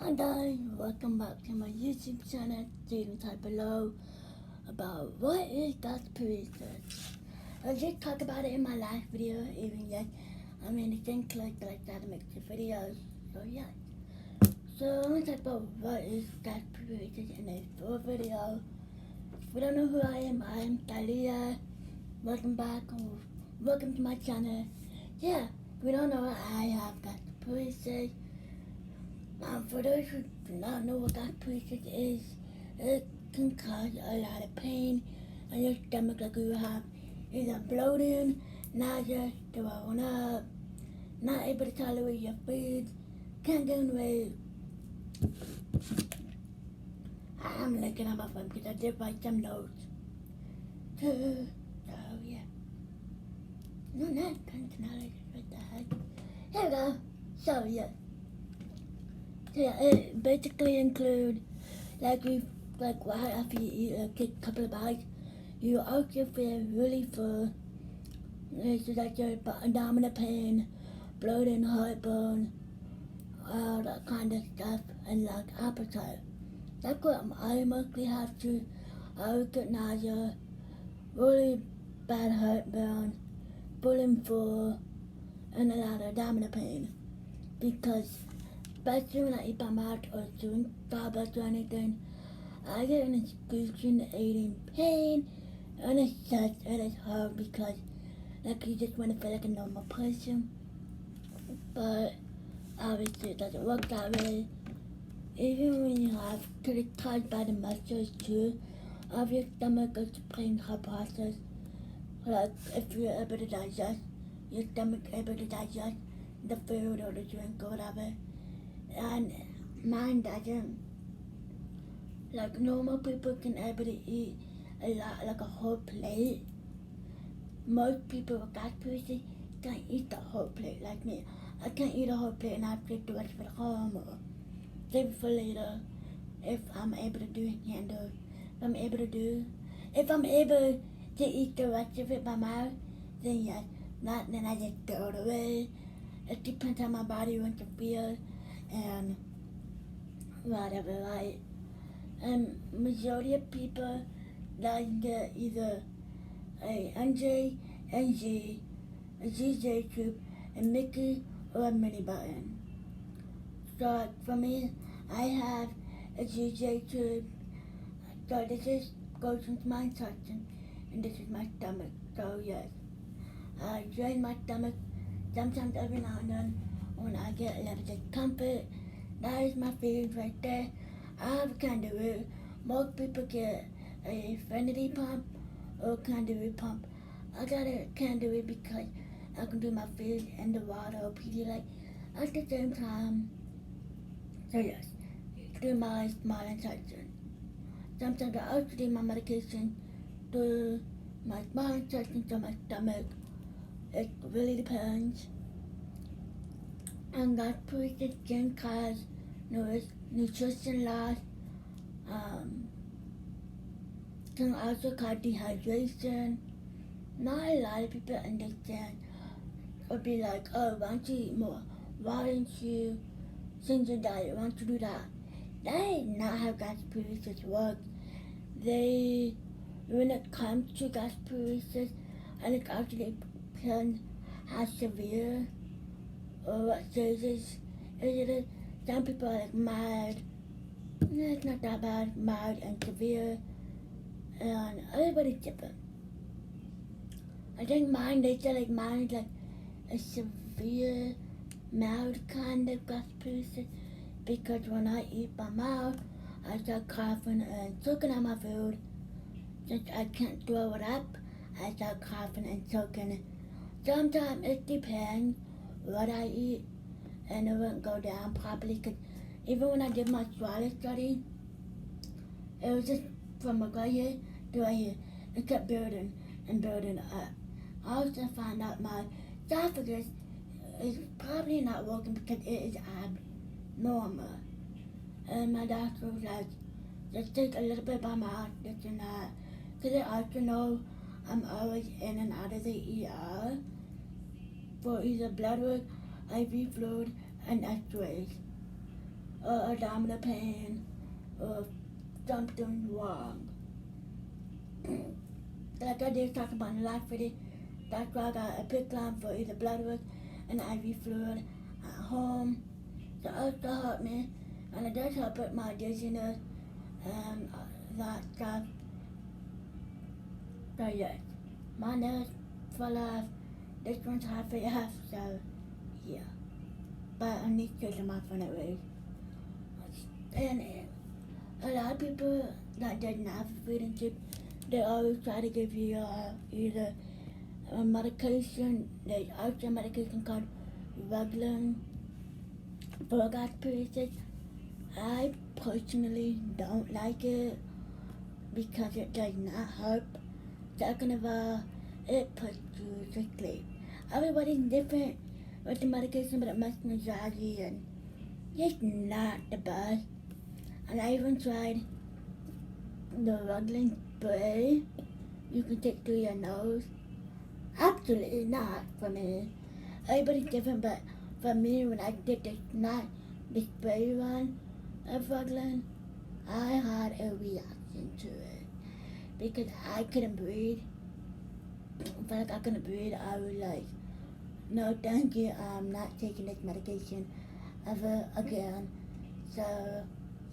Hi guys, welcome back to my YouTube channel. Leave a type below about what is gastroparesis. I just talked about it in my last video, even yet it didn't click like that to make the videos. So yeah. So I'm gonna talk about what is gastroparesis in this short video. If you don't know who I am Thalia. Welcome back or welcome to my channel. Yeah, if you don't know, I have gastroparesis. For those who do not know what gastroparesis is, it can cause a lot of pain in your stomach, like you have either bloating, nausea, throwing up, not able to tolerate your food, can't gain weight. I'm looking at my phone because I did write some notes. So yeah. No, not functionality, what the heck. Here we go. So yeah. Yeah, it basically include like right after you eat a couple of bites, you also feel really full. It's just like your abdominal pain, bloating, heartburn, all that kind of stuff, and like appetite. That's what I mostly have to. I get nausea, really bad heartburn, feeling full, and a lot of abdominal pain because. Especially when I eat by mouth or doing Starbucks or anything, I get an excruciating pain, and it's hard because like you just want to feel like a normal person, but obviously it doesn't work that way. Even when you have caused by the muscles too of your stomach, it's a plain hard process. Like if you're able to digest, your stomach able to digest the food or the drink or whatever. And mine doesn't. Like normal people can able to eat a lot, like a whole plate. Most people with gastroparesis can't eat the whole plate like me. I can't eat a whole plate and I have to take the rest of it home or save it for later. If I'm able to do it, can do. If I'm able to eat the rest of it by mouth, then yes. Not then I just throw it away. It depends how my body wants to feel and whatever, right? And majority of people that get either a NJ, NG, a GJ tube, a Mickey, or a mini button. So for me, I have a GJ tube. So this goes into my intestine, and this is my stomach. So yes, I drain my stomach sometimes every now and then when I get a little discomfort. That is my feelings right there. I have a kangaroo. Most people get a infinity pump or kangaroo pump. I got a kangaroo because I can do my feelings in the water or Pedialyte at the same time. So yes, through my small intestine. Sometimes I also do my medication through my small intestine to my stomach. It really depends. And gastroparesis can cause nutrition loss, can also cause dehydration. Not a lot of people understand or be like, oh, why don't you eat more? Why don't you change your diet? Why don't you do that? That is not how gastroparesis works. When it comes to gastroparesis, and it actually depends how severe or what stages it is. Some people are like mild, it's not that bad, mild and severe, and everybody's different. I think they say like mine is like a severe, mild kind of gastroparesis because when I eat by mouth, I start coughing and choking on my food. Since I can't throw it up, I start coughing and choking it. Sometimes it depends what I eat, and it won't go down properly. Cause even when I did my swallow study, it was just from right here to right here. It kept building and building up. I also found out my esophagus is probably not working because it is abnormal. And my doctor was like, just take a little bit by mouth, this and that. Because they also know I'm always in and out of the ER for either blood work, IV fluid, and x-rays. or abdominal pain or something wrong. Like I did talk about in the last video, that's why I got a PICC line for either blood work and IV fluid at home. So also help me, and it does help with my dizziness and that stuff. So yes, my nose for life, this one's half a half, so yeah. But I need to get my phone at least. And a lot of people that doesn't have a feeding tube, they always try to give you either a medication. There's also a medication called Regulin for gastroparesis. I personally don't like it because it does not help. Second of all, it puts you to sleep. Everybody's different with the medication, but it makes me drowsy and it's not the best. And I even tried the Regulin spray you can take through your nose. Absolutely not for me. Everybody's different, but for me, when I did the spray one of Regulin, I had a reaction to it because I couldn't breathe. If I couldn't breathe, I was like, no thank you, I'm not taking this medication ever again. So,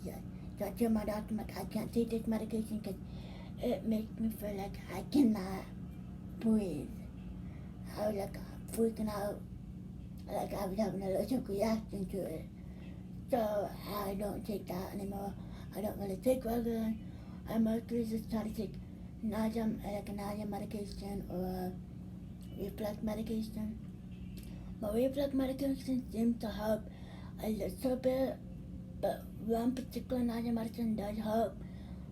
yeah. So I told my doctor, I can't take this medication because it makes me feel like I cannot breathe. I was like freaking out, like I was having a allergic reaction to it. So I don't take that anymore. I don't really take Regulin. I mostly just try to take nausea, like a nausea medication or reflux medication. My reflux medication seems to help a little bit, but one particular nausea medicine does help,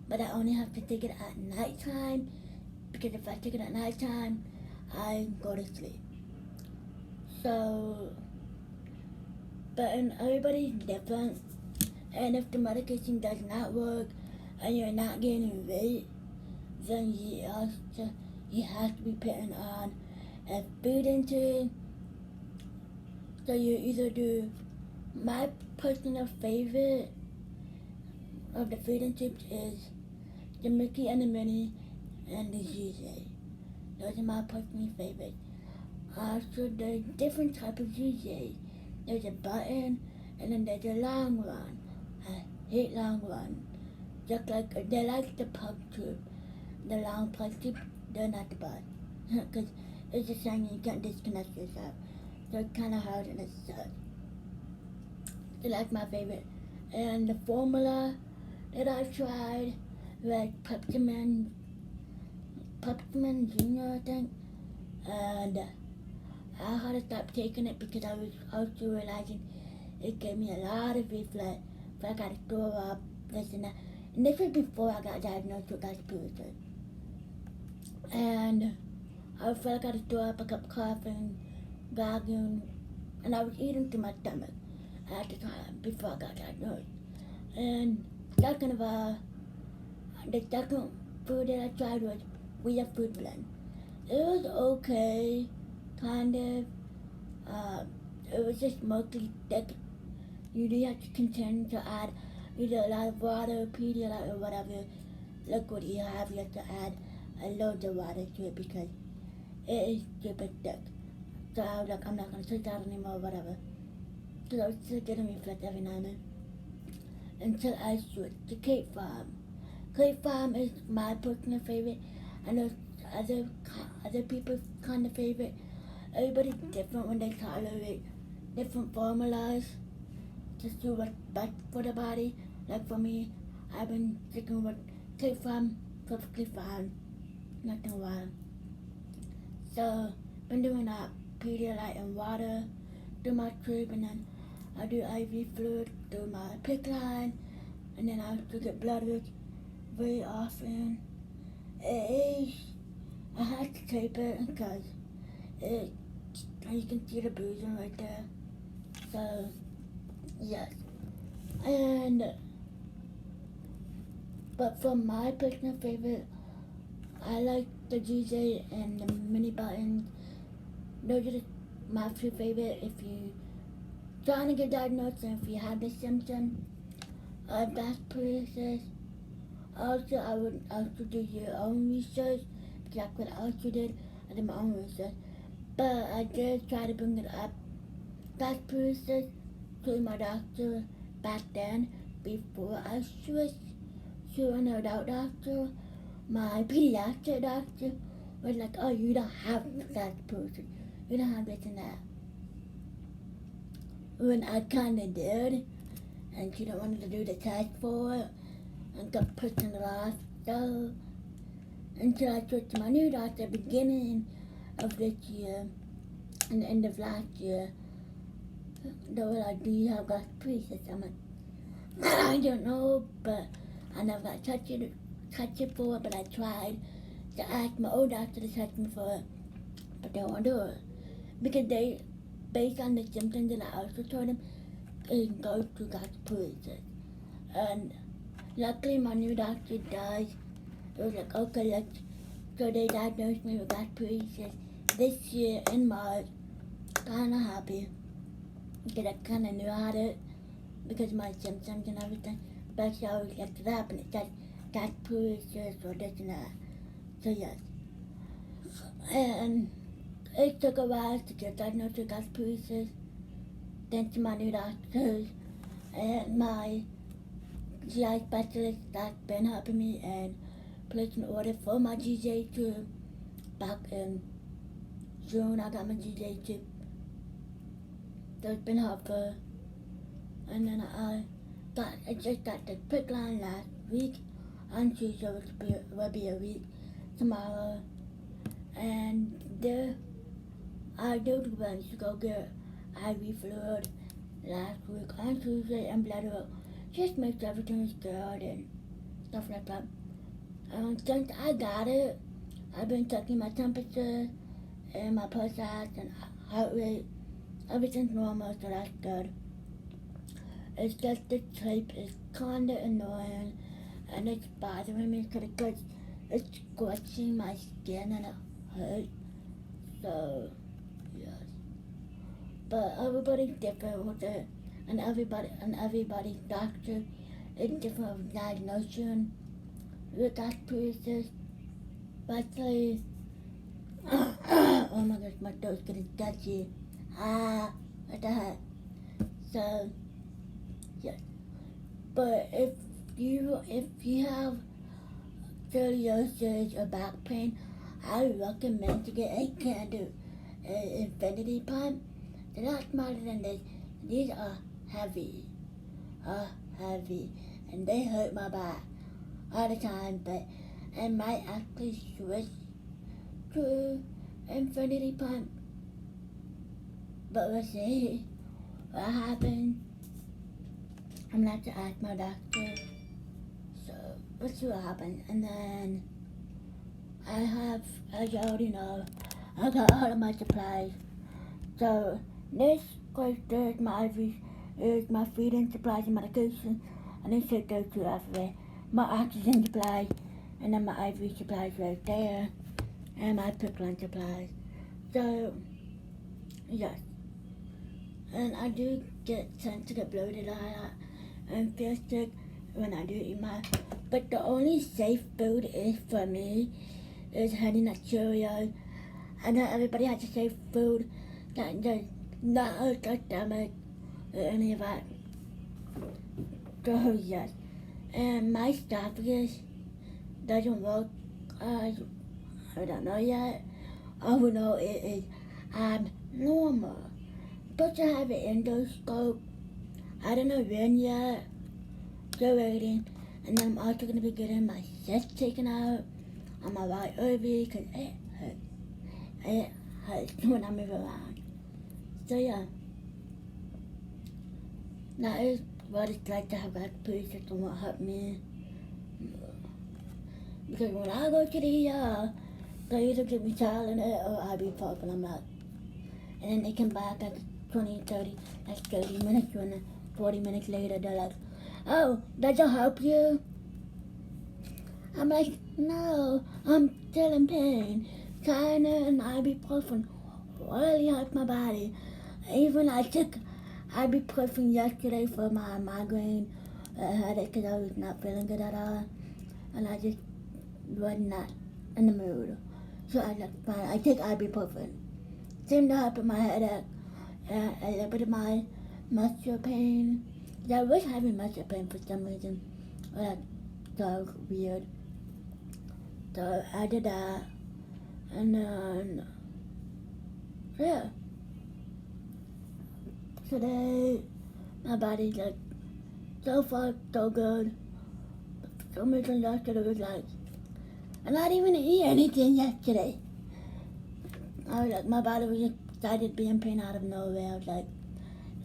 but I only have to take it at nighttime because if I take it at nighttime, I go to sleep. So, but everybody's different, and if the medication does not work and you're not gaining weight, then you have to be putting on a feeding tube. So you either do, my personal favorite of the feeding tubes is the Mickey and the Minnie and the ZZ. Those are my personal favorites. So there's different types of ZZ. There's a button and then there's a long one. I hate long one. Just like, they're like the pug tube. The long plug tube, they're not the best. Because it's just saying you can't disconnect yourself. So it's kind of hard and it sucks. So that's my favorite. And the formula that I've tried, like Peppermint Junior, I think. And I had to stop taking it because I was also realizing it gave me a lot of reflux. So I got to throw up, this and that. And this was before I got diagnosed with gastroparesis. And I felt like I had to throw up, I kept coughing, gagging, and I was eating through my stomach at the time before I got diagnosed. And second of all, the second food that I tried was Weird Food Blend. It was okay, kind of. It was just mostly thick. You do have to continue to add either a lot of water, Pedialyte, or whatever liquid you have. You have to add a load of water to it because it is super thick. So I was like, I'm not going to take that anymore, whatever. Because I was still getting reflux every now and then. Until I switched to Cape Farm. Cape Farm is my personal favorite. I know other people's kind of favorite. Everybody's different when they tolerate different formulas. Just do what's best for the body. Like for me, I've been sticking with Cape Farm perfectly fine. Nothing wrong. So, been doing that Pedialyte and water through my tube, and then I do IV fluid through my PICC line, and then I also get blood work very often. I had to tape it because you can see the bruising right there. So, yes. But for my personal favorite, I like the GJ and the mini buttons. Those are my two favorite if you trying to get diagnosed, and if you have the symptom of gastroparesis, also I would also do your own research, because that's what I also did. I did my own research, but I did try to bring it up, gastroparesis, to my doctor back then, before I switched to an adult doctor. My pediatric doctor was like, oh, you don't have gastroparesis, you don't have this and that. When I kinda did, and she didn't want to do the test for it, and got pushed in the hospital, until I switched to my new doctor beginning of this year, and the end of last year. They were like, do you have gastroparesis? I'm like, I don't know, but I never got touched it for it, but I tried to ask my old doctor to test me for it, but they won't do it. Because they, based on the symptoms that I also told them, it goes to gastroparesis. And luckily my new doctor does. It was like, okay, so they diagnosed me with gastroparesis this year in March. Kinda happy, because I kinda knew I had it, because of my symptoms and everything. But she always left it up, and it said gastroparesis or this and that. So yes. And it took a while to get diagnosed with gastroparesis, thanks to my new doctors and my GI specialist that's been helping me and placed an order for my GJ tube. Back in June, I got my GJ tube. That's been helpful. And then I just got the quick line last week. On Tuesday will be a week tomorrow. And I did went to go get IV fluid last week on Tuesday and blood work. Just make sure everything is good and stuff like that. Since I got it, I've been checking my temperature and my pulse ox and heart rate. Everything's normal, so that's good. It's just the tape is kinda annoying and it's bothering me because it's scorching my skin and it hurts. So, yes. But everybody's different with it, and everybody's doctor is different with diagnosing with gastroparesis. Especially, oh my gosh, my throat's getting sketchy. What the heck? So, yes. But if you have scoliosis or back pain, I recommend to get a candle infinity pump. They're not smaller than this. These are heavy, and they hurt my back all the time. But I might actually switch to infinity pump. But we'll see what happens. I'm gonna have to ask my doctor. So we'll see what happens. And then I have, as you already know, I got all of my supplies. So this cluster is my IV, is my feeding supplies and medication. And this should go to after my oxygen supplies, and then my IV supplies right there, and my pickling supplies. So yes. And I do get sensitive bloated a lot and feel sick when I do eat but the only safe food is for me is Honey Nut Cheerios. I know everybody has a safe food that does not hurt their stomach or any of that. So yes. And my esophagus doesn't work. I don't know yet. All we know it is abnormal. Supposed to have an endoscope. I don't know when yet. Still waiting. And then I'm also going to be getting my cyst taken out on my right ovary because it hurts. It hurts when I move around. So yeah. That is what it's like to have gastroparesis and what hurt me. Because when I go to the ER, they either give me Tylenol or ibuprofen, and I'm not. And then they come back at 20, 30, that's 30 minutes, and then 40 minutes later, they're like, oh, that'll help you? I'm like, no, I'm still in pain. Tylenol and ibuprofen really help my body. Even I took ibuprofen yesterday for my migraine headache because I was not feeling good at all. And I just was not in the mood. So I was like, fine, I take ibuprofen. Seemed to help with my headache and a little bit of my muscle pain. I was having muscle pain for some reason. That's so weird. So I did that. And then, yeah. Today, my body's like, so far, so good. For some reason yesterday was like, I'm not even eat anything yesterday. I was like, my body was just started being pain out of nowhere. I was like,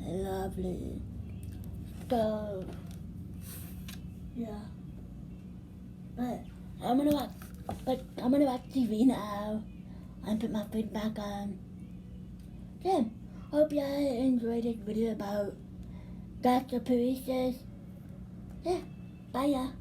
lovely. So, yeah. But I'm gonna watch TV now and put my feet back on. Yeah. Hope you enjoyed this video about gastroparesis. Yeah. Bye, y'all.